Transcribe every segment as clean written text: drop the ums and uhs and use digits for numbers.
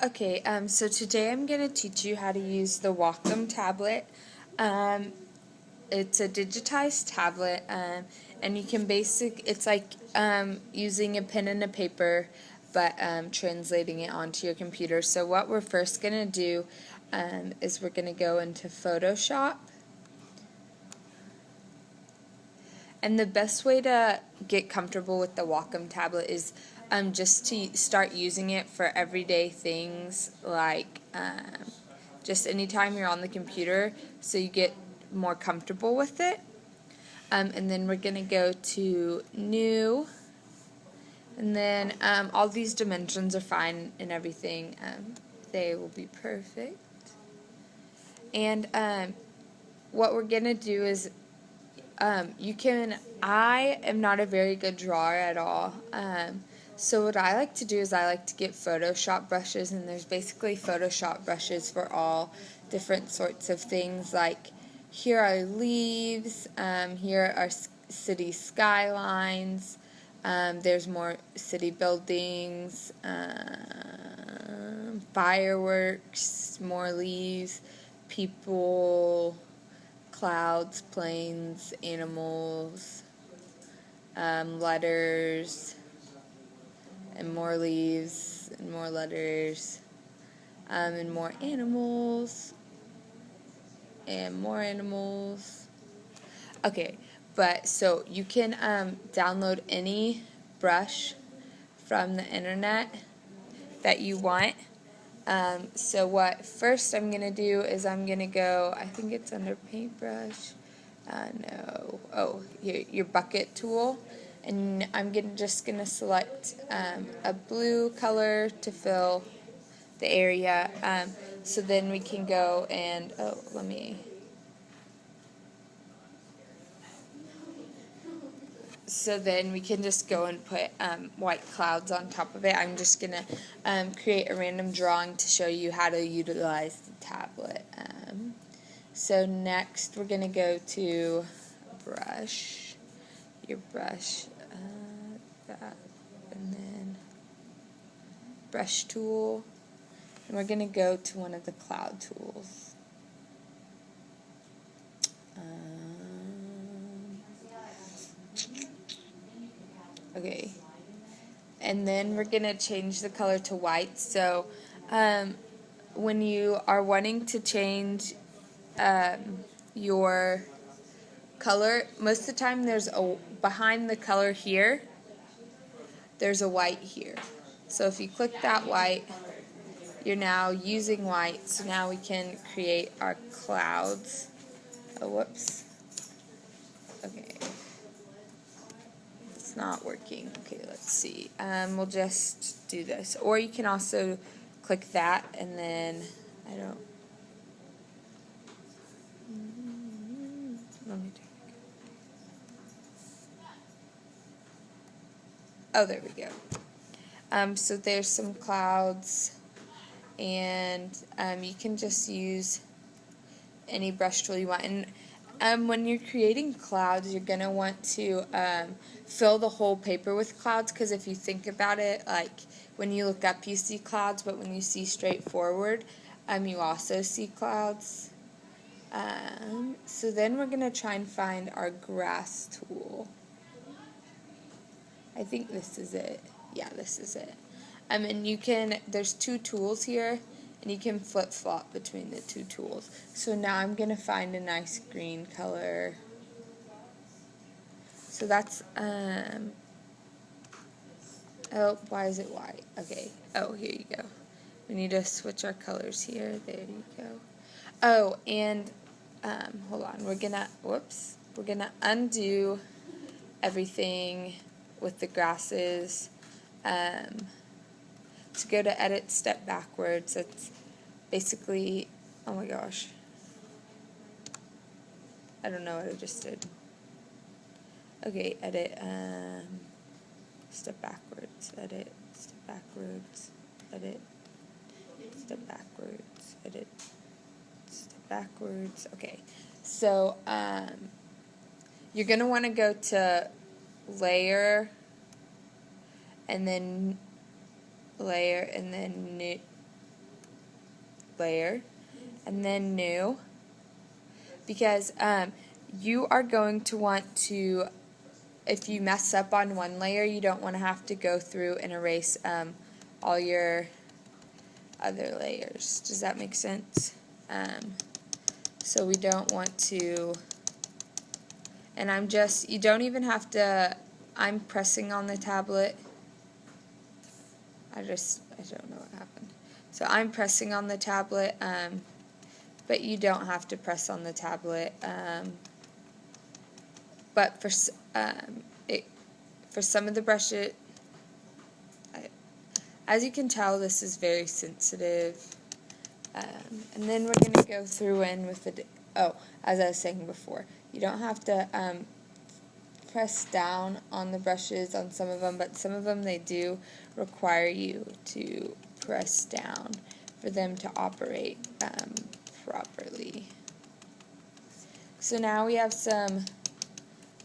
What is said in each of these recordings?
Okay, so today I'm going to teach you how to use the Walcom tablet. It's a digitized tablet, and you can it's like using a pen and a paper, but translating it onto your computer. So what we're first going to do is we're going to go into Photoshop. And the best way to get comfortable with the Wacom tablet is just to start using it for everyday things, like just anytime you're on the computer, so you get more comfortable with it. And then we're going to go to New, and then all these dimensions are fine and everything. They will be perfect. And what we're going to do is I am not a very good drawer at all. So what I like to do is I like to get Photoshop brushes, and there's basically Photoshop brushes for all different sorts of things. Like here are leaves, here are city skylines, there's more city buildings, fireworks, more leaves, people, clouds, planes, animals, letters, and more leaves, and more letters, and more animals, and more animals. Okay, but so you can download any brush from the internet that you want. So what first I'm going to do is I'm going to go, I think it's under paintbrush, no, oh, here, your bucket tool, and I'm just going to select a blue color to fill the area, so then we can go and, so then we can just go and put white clouds on top of it. I'm just going to create a random drawing to show you how to utilize the tablet. So next we're going to go to brush, your brush, that, and then brush tool, and we're going to go to one of the cloud tools. Okay, and then we're going to change the color to white. So when you are wanting to change your color, most of the time there's behind the color here, there's a white here. So if you click that white, you're now using white, so now we can create our clouds. Oh, whoops. Okay. It's not working. Okay, let's see. We'll just do this. Or you can also click that, and then, let me oh, there we go. So there's some clouds, and you can just use any brush tool you want. And when you're creating clouds, you're going to want to fill the whole paper with clouds, because if you think about it, like when you look up you see clouds, but when you see straight forward, you also see clouds. So then we're going to try and find our grass tool. I think this is it. Yeah, this is it. And there's two tools here, and you can flip-flop between the two tools. So now I'm going to find a nice green color. So that's, oh, why is it white? Okay, oh, here you go. We need to switch our colors here. There you go. Oh, and, hold on, we're going to undo everything with the grasses. To go to edit, step backwards. It's basically, oh my gosh, I don't know what I just did. Okay, edit, step backwards, edit, step backwards, edit, step backwards, edit, step backwards. Okay, so you're going to want to go to layer, and then layer, and then new, layer, and then new, because you are going to want to, if you mess up on one layer, you don't want to have to go through and erase all your other layers. Does that make sense? So we don't want to, and you don't even have to, I'm pressing on the tablet. I don't know what happened. So I'm pressing on the tablet, but you don't have to press on the tablet. But for some of the brushes, as you can tell, this is very sensitive. And then we're going to go through in with as I was saying before, you don't have to press down on the brushes on some of them, but some of them they do require you to press down for them to operate properly. So now we have some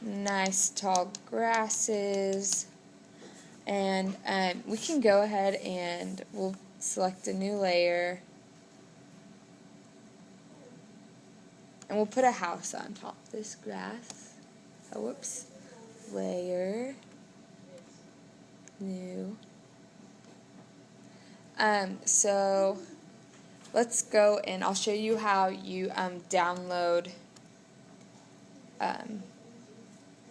nice tall grasses, and we can go ahead and we'll select a new layer, and we'll put a house on top of this grass. Oh, whoops. Layer, new. So let's go and I'll show you how you download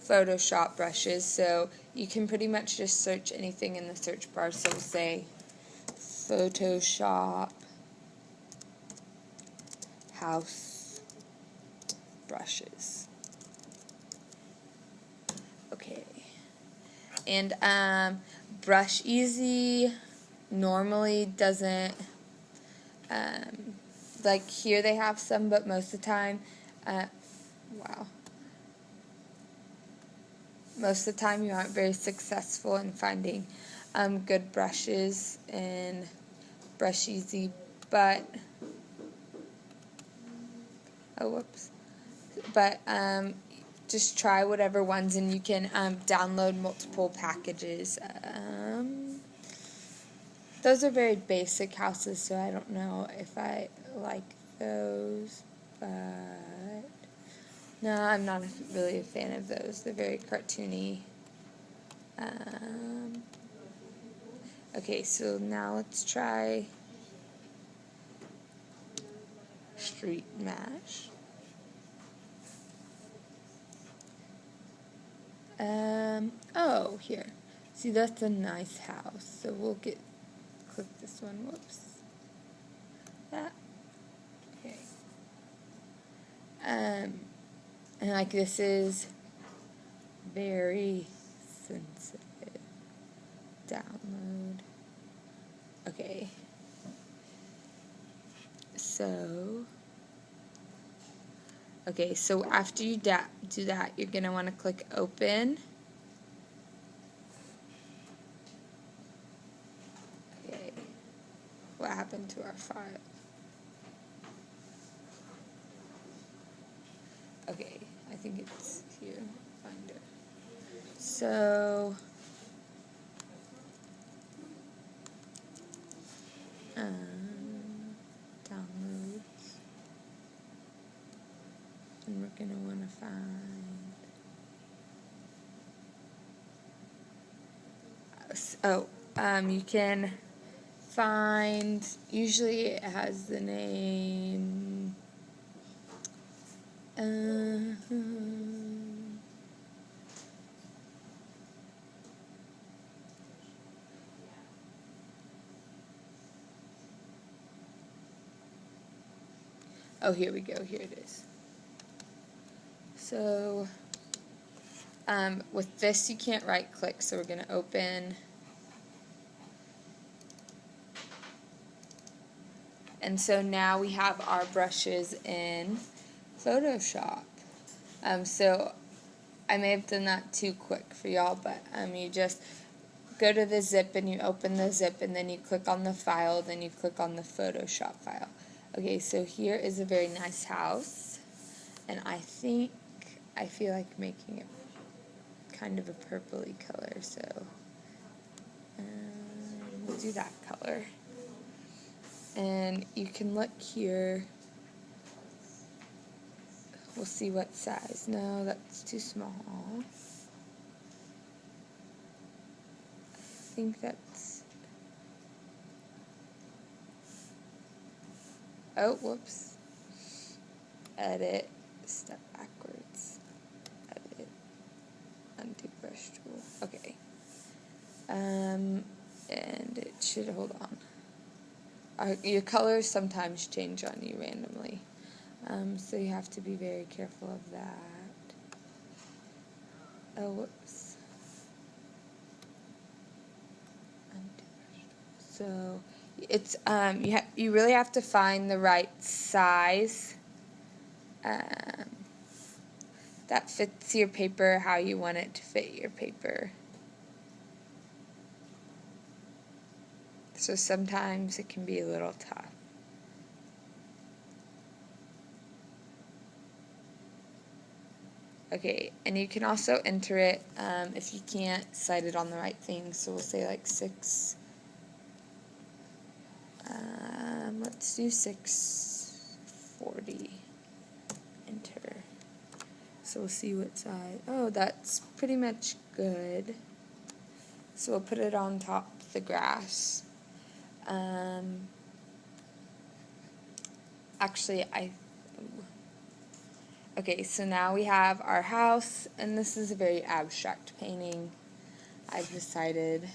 Photoshop brushes. So you can pretty much just search anything in the search bar. So we'll say Photoshop house brushes. Okay. And Brush Easy normally doesn't, like here they have some, but most of the time, most of the time you aren't very successful in finding good brushes in Brush Easy, but, just try whatever ones, and you can download multiple packages. Those are very basic houses, so I don't know if I like those, but no, I'm not really a fan of those. They're very cartoony. Okay, so now let's try Street Mash. Oh, here. See, that's a nice house. So we'll click this one. Whoops. That. Okay. And like this is very sensitive. Download. Okay. So after you do that, you're going to want to click Open. Okay. What happened to our file? Okay, I think it's here. Find it. So, downloads. And we're going to want to find, you can find, usually it has the name, oh, here we go, here it is. So, with this you can't right click, so we're going to open, and so now we have our brushes in Photoshop. So I may have done that too quick for y'all, but you just go to the zip and you open the zip, and then you click on the file, then you click on the Photoshop file. Okay, so here is a very nice house, and I feel like making it kind of a purpley color, so we'll do that color. And you can look here. We'll see what size. No, that's too small. I think that's... Oh, whoops. Edit, step backwards. Edit, undo brush tool. Okay. And it should, hold on. Your colors sometimes change on you randomly. So you have to be very careful of that. Oh, whoops. So it's you really have to find the right size that fits your paper how you want it to fit your paper. So sometimes it can be a little tough. Okay, and you can also enter it if you can't cite it on the right thing. So we'll say like 6. Let's do 640. Enter. So we'll see what size. Oh, that's pretty much good. So we'll put it on top of the grass. Actually, okay, so now we have our house, and this is a very abstract painting, I've decided.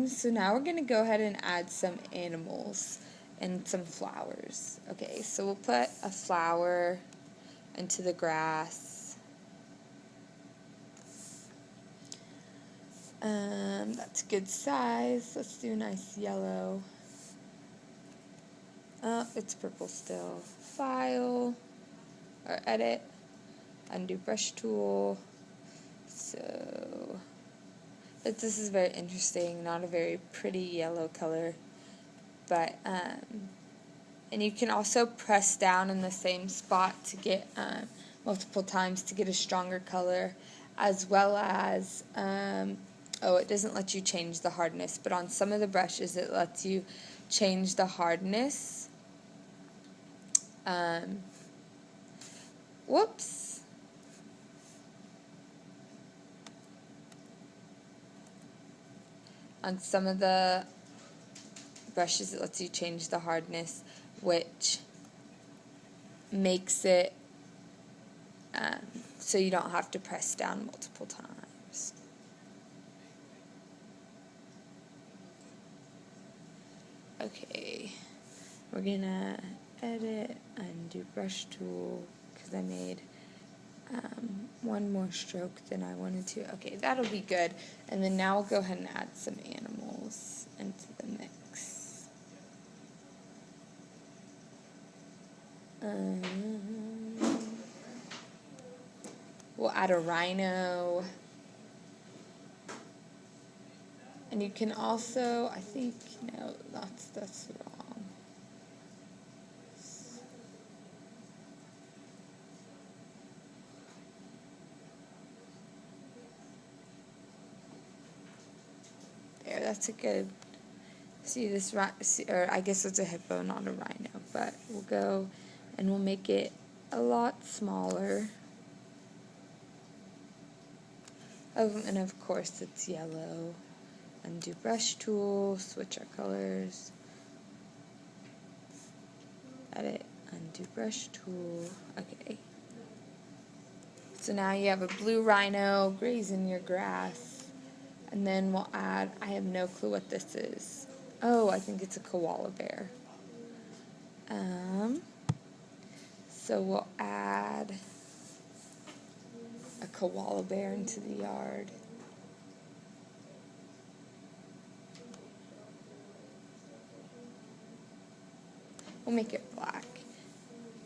So now we're going to go ahead and add some animals and some flowers. Okay, so we'll put a flower into the grass. That's a good size. Let's do a nice yellow. Oh, it's purple still. File, or edit, undo brush tool. So, this is very interesting, not a very pretty yellow color. But, and you can also press down in the same spot to get, multiple times to get a stronger color, as well as, oh, it doesn't let you change the hardness, but on some of the brushes it lets you change the hardness. Whoops. On some of the brushes it lets you change the hardness, which makes it so you don't have to press down multiple times. Okay, we're gonna edit, undo brush tool, because I made one more stroke than I wanted to. Okay, that'll be good. And then now we'll go ahead and add some animals into the mix. We'll add a rhino. And you can also, I think, no, that's wrong. There, that's a good, see this, or I guess it's a hippo, not a rhino, but we'll go and we'll make it a lot smaller. And of course it's yellow. Undo brush tool, switch our colors. Edit, undo brush tool. Okay. So now you have a blue rhino grazing your grass. And then we'll add, I have no clue what this is. Oh, I think it's a koala bear. So we'll add a koala bear into the yard. We'll make it black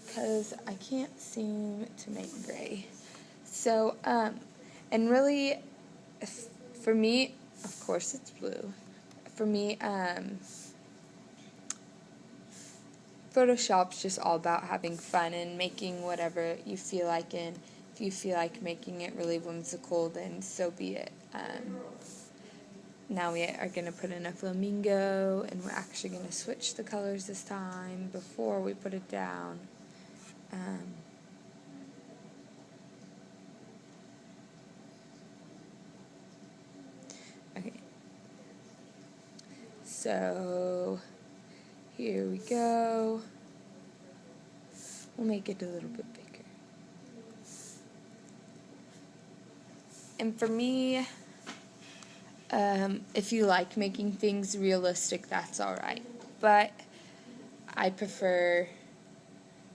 because I can't seem to make gray. So, and really, for me, of course it's blue. For me, Photoshop's just all about having fun and making whatever you feel like, and if you feel like making it really whimsical, then so be it. Now we are going to put in a flamingo, and we're actually going to switch the colors this time before we put it down. Okay. So here we go. We'll make it a little bit bigger. And for me, if you like making things realistic, that's alright. But I prefer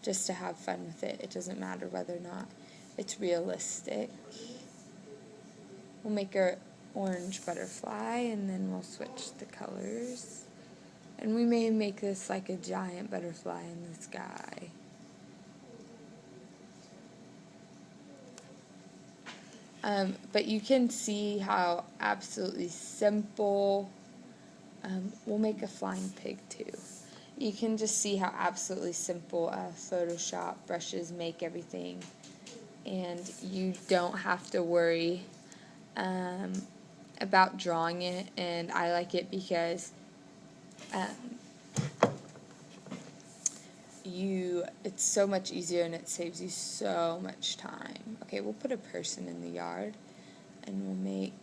just to have fun with it. It doesn't matter whether or not it's realistic. We'll make our orange butterfly, and then we'll switch the colors. And we may make this like a giant butterfly in the sky. But you can see how absolutely simple, we'll make a flying pig too. You can just see how absolutely simple Photoshop brushes make everything, and you don't have to worry about drawing it. And I like it because it's so much easier, and it saves you so much time. Okay, we'll put a person in the yard, and we'll make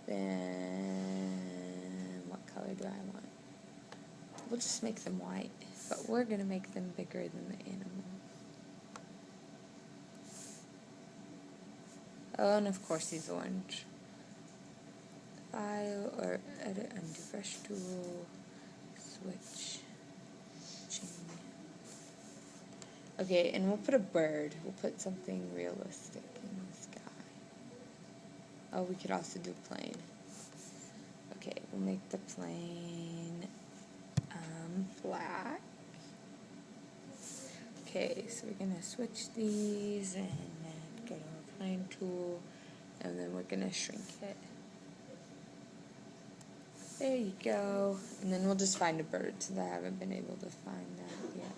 them, what color do I want? We'll just make them white, but we're going to make them bigger than the animal. Oh, and of course he's orange. File, or edit, undo brush tool, switch, change. Okay, and we'll put a bird. We'll put something realistic in the sky. Oh, we could also do plane. Okay, we'll make the plane black. Okay, so we're going to switch these and then go to our plane tool, and then we're going to shrink it. There you go. And then we'll just find a bird, since I haven't been able to find that yet.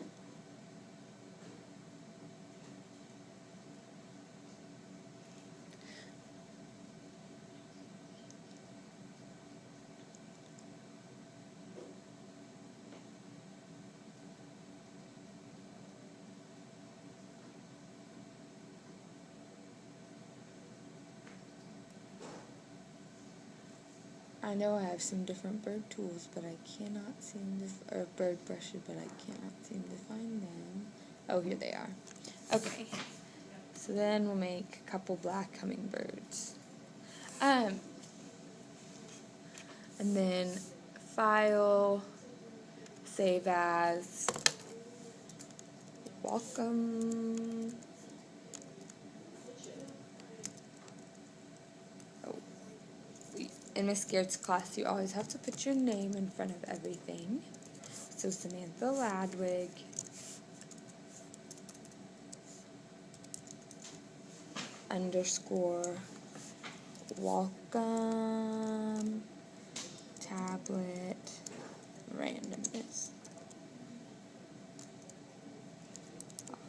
I know I have some different bird tools, but I cannot seem to, or bird brushes, but I cannot seem to find them. Oh, here they are. Okay, so then we'll make a couple black hummingbirds. And then file, save as, Walcom. In Miss Garrett's class, you always have to put your name in front of everything. So Samantha Ladwig. Underscore Walcom tablet randomness.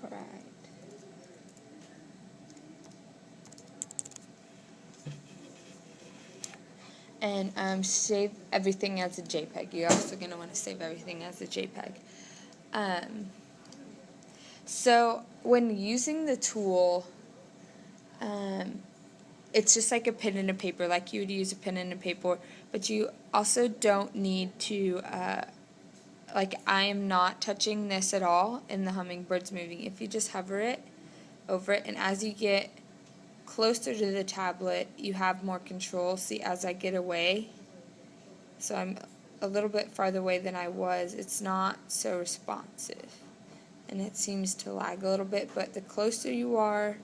Alright. And save everything as a JPEG. You're also going to want to save everything as a JPEG. So when using the tool, it's just like a pen and a paper, like you would use a pen and a paper, but you also don't need to, like I am not touching this at all in the hummingbird's moving. If you just hover it over it, and as you get closer to the tablet, you have more control. See, as I get away, so I'm a little bit farther away than I was, it's not so responsive, and it seems to lag a little bit, but the closer you are,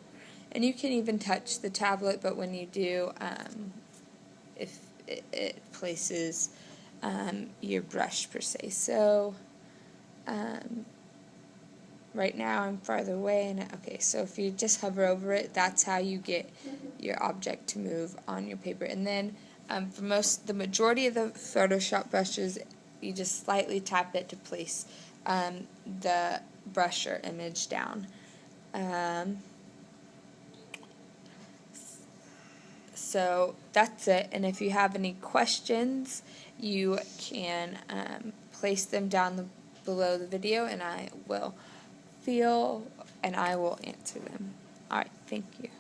and you can even touch the tablet, but when you do, if it places your brush per se. So right now I'm farther away, and okay, so if you just hover over it, that's how you get your object to move on your paper. And then for the majority of the Photoshop brushes, you just slightly tap it to place the brush or image down. So that's it, and if you have any questions, you can place them down below the video, and I will answer them. Alright, thank you.